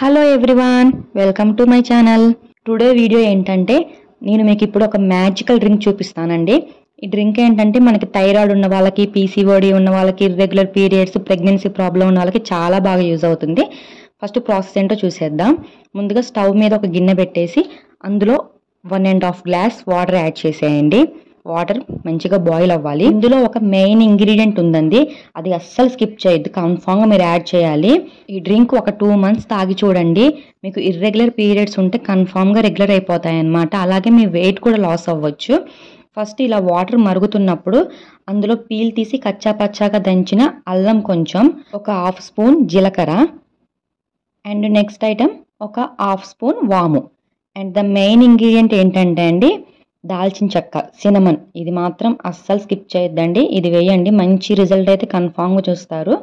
Hello everyone, welcome to my channel. Today video ఏంటంటే నేను మీకు ఇప్పుడు ఒక మ్యాజికల్ డ్రింక్ చూపిస్తానండి. ఈ డ్రింక్ ఏంటంటే మనకి థైరాయిడ్ ఉన్న వాళ్ళకి, పీసీఓడి ఉన్న వాళ్ళకి, ఇర్రెగ్యులర్ పీరియడ్స్, ప్రెగ్నెన్సీ ప్రాబ్లం ఉన్న వాళ్ళకి చాలా బాగా యూజ్ అవుతుంది. ఫస్ట్ ప్రాసెస్ ఏంటో చూసేద్దాం. ముందుగా స్టవ్ మీద ఒక గిన్నె పెట్టేసి అందులో 1.5 గ్లాస్ వాటర్ యాడ్ చేసేయండి. వాటర్ మంచిగా బాయిల్ అవ్వాలి. ఇందులో ఒక మెయిన్ ఇంగ్రీడియంట్ ఉందండి, అది అస్సలు స్కిప్ చేయొద్దు, కన్ఫామ్గా మీరు యాడ్ చేయాలి. ఈ డ్రింక్ ఒక 2 months తాగి చూడండి, మీకు ఇర్రెగ్యులర్ పీరియడ్స్ ఉంటే కన్ఫామ్గా రెగ్యులర్ అయిపోతాయి అన్నమాట. అలాగే మీ వెయిట్ కూడా లాస్ అవ్వచ్చు. ఫస్ట్ ఇలా వాటర్ మరుగుతున్నప్పుడు అందులో పీల్ తీసి కచ్చా పచ్చాగా దంచిన అల్లం కొంచెం, ఒక 1/2 స్పూన్ జీలకర్ర, అండ్ నెక్స్ట్ ఐటమ్ ఒక 1/2 స్పూన్ వాము. అండ్ ద మెయిన్ ఇంగ్రీడియంట్ ఏంటంటే అండి దాల్చిన చెక్క, సినమన్. ఇది మాత్రం అస్సలు స్కిప్ చేయొద్దండి, ఇది వేయండి, మంచి రిజల్ట్ అయితే కన్ఫామ్గా చూస్తారు.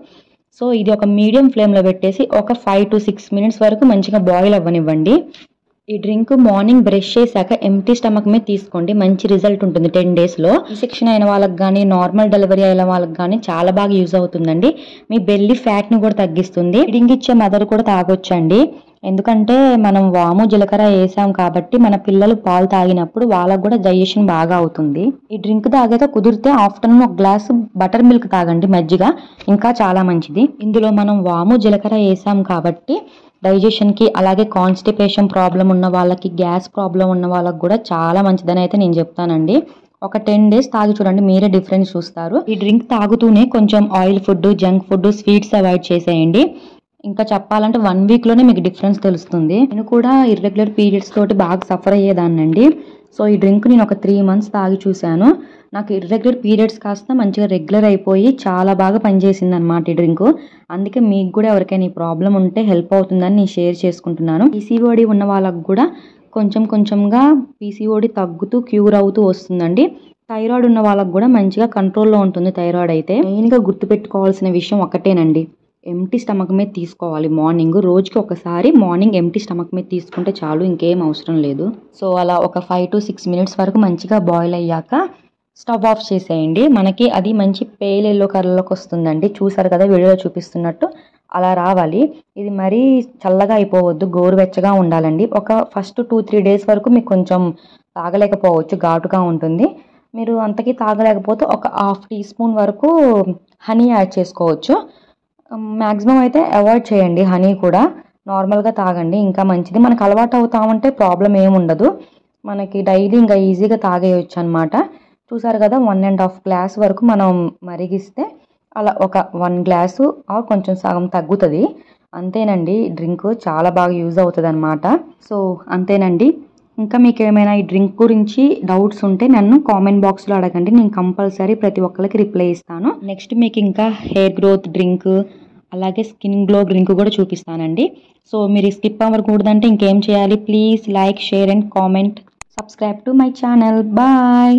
సో ఇది ఒక మీడియం ఫ్లేమ్లో పెట్టేసి ఒక 5 to 6 minutes వరకు మంచిగా బాయిల్ అవ్వనివ్వండి. ఈ డ్రింక్ మార్నింగ్ బ్రష్ చేశాక ఎంటీ స్టమక్ మీద తీసుకోండి, మంచి రిజల్ట్ ఉంటుంది 10 daysలో. సెక్షన్ అయిన వాళ్ళకి కానీ, నార్మల్ డెలివరీ అయిన వాళ్ళకి కానీ చాలా బాగా యూజ్ అవుతుందండి. మీ బెల్లీ ఫ్యాట్ని కూడా తగ్గిస్తుంది. డ్రింక్ ఇచ్చే మదర్ కూడా తాగొచ్చండి, ఎందుకంటే మనం వాము జీలకర్ర వేసాం కాబట్టి మన పిల్లలు పాలు తాగినప్పుడు వాళ్ళకు కూడా డైజెషన్ బాగా అవుతుంది. ఈ డ్రింక్ తాగాక కుదిరితే ఆఫ్టర్నూన్ ఒక గ్లాస్ బటర్ మిల్క్ తాగండి, మజ్జిగ, ఇంకా చాలా మంచిది. ఇందులో మనం వాము జీలకర్ర వేసాం కాబట్టి డైజెషన్కి, అలాగే కాన్స్టిపేషన్ ప్రాబ్లం ఉన్న వాళ్ళకి, గ్యాస్ ప్రాబ్లం ఉన్న వాళ్ళకి కూడా చాలా మంచిదని అయితే నేను చెప్తానండి. ఒక 10 days తాగి చూడండి, మీరే డిఫరెన్స్ చూస్తారు. ఈ డ్రింక్ తాగుతూనే కొంచెం oil food, junk food, sweets avoid చేసేయండి. ఇంకా చెప్పాలంటే 1 weekలోనే మీకు డిఫరెన్స్ తెలుస్తుంది. నేను కూడా ఇర్రెగ్యులర్ పీరియడ్స్ తోటి బాగా సఫర్ అయ్యేదాన్నండి. సో ఈ డ్రింక్ నేను ఒక 3 months తాగి చూశాను, నాకు ఇర్రెగ్యులర్ పీరియడ్స్ కాస్త మంచిగా రెగ్యులర్ అయిపోయి చాలా బాగా పనిచేసింది అనమాట ఈ డ్రింక్. అందుకే మీకు కూడా ఎవరికైనా ఈ ప్రాబ్లం ఉంటే హెల్ప్ అవుతుందని నేను షేర్ చేసుకుంటున్నాను. పీసీఓడి ఉన్న వాళ్ళకు కూడా కొంచెం కొంచెంగా పీసీఓడి తగ్గుతూ క్యూర్ అవుతూ వస్తుందండి. థైరాయిడ్ ఉన్న వాళ్ళకు కూడా మంచిగా కంట్రోల్లో ఉంటుంది థైరాయిడ్ అయితే. మెయిన్గా గుర్తుపెట్టుకోవాల్సిన విషయం ఒకటేనండి, ఎంటీ స్టమక్ మీద తీసుకోవాలి. మార్నింగ్ రోజుకి ఒకసారి మార్నింగ్ ఎంటీ స్టమక్ మీద తీసుకుంటే చాలు, ఇంకేం అవసరం లేదు. సో అలా ఒక 5 to 6 minutes వరకు మంచిగా బాయిల్ అయ్యాక స్టవ్ ఆఫ్ చేసేయండి. మనకి అది మంచి పేల్ ఎల్లో కలర్లోకి వస్తుందండి, చూసారు కదా వీడియోలో చూపిస్తున్నట్టు అలా రావాలి. ఇది మరీ చల్లగా అయిపోవద్దు, గోరువెచ్చగా ఉండాలండి. ఒక ఫస్ట్ 2-3 days వరకు మీకు కొంచెం తాగలేకపోవచ్చు, ఘాటుగా ఉంటుంది. మీరు అంతకీ తాగలేకపోతే ఒక 1/2 teaspoon వరకు హనీ యాడ్ చేసుకోవచ్చు. మ్యాక్సిమం అయితే అవాయిడ్ చేయండి హనీ కూడా, నార్మల్గా తాగండి ఇంకా మంచిది. మనకు అలవాటు అవుతామంటే ప్రాబ్లం ఏముండదు, మనకి డైలీ ఇంకా ఈజీగా తాగేయచ్చు అనమాట. చూసారు కదా 1.5 glass వరకు మనం మరిగిస్తే అలా ఒక 1 glass కొంచెం సగం తగ్గుతుంది. అంతేనండి, డ్రింక్ చాలా బాగా యూజ్ అవుతుంది అనమాట. సో అంతేనండి. ఇంకా మీకు ఏమైనా ఈ డ్రింక్ గురించి డౌట్స్ ఉంటే నన్ను కామెంట్ బాక్స్లో అడగండి, నేను కంపల్సరీ ప్రతి ఒక్కరికి రిప్లై ఇస్తాను. నెక్స్ట్ మీకు ఇంకా హెయిర్ గ్రోత్ డ్రింక్, అలాగే స్కిన్ గ్లో డ్రింక్ కూడా చూపిస్తానండి. సో మీరు స్కిప్ అవ్వకూడదంటే ఇంకేం చేయాలి, please like, share and comment, subscribe to my channel. Bye.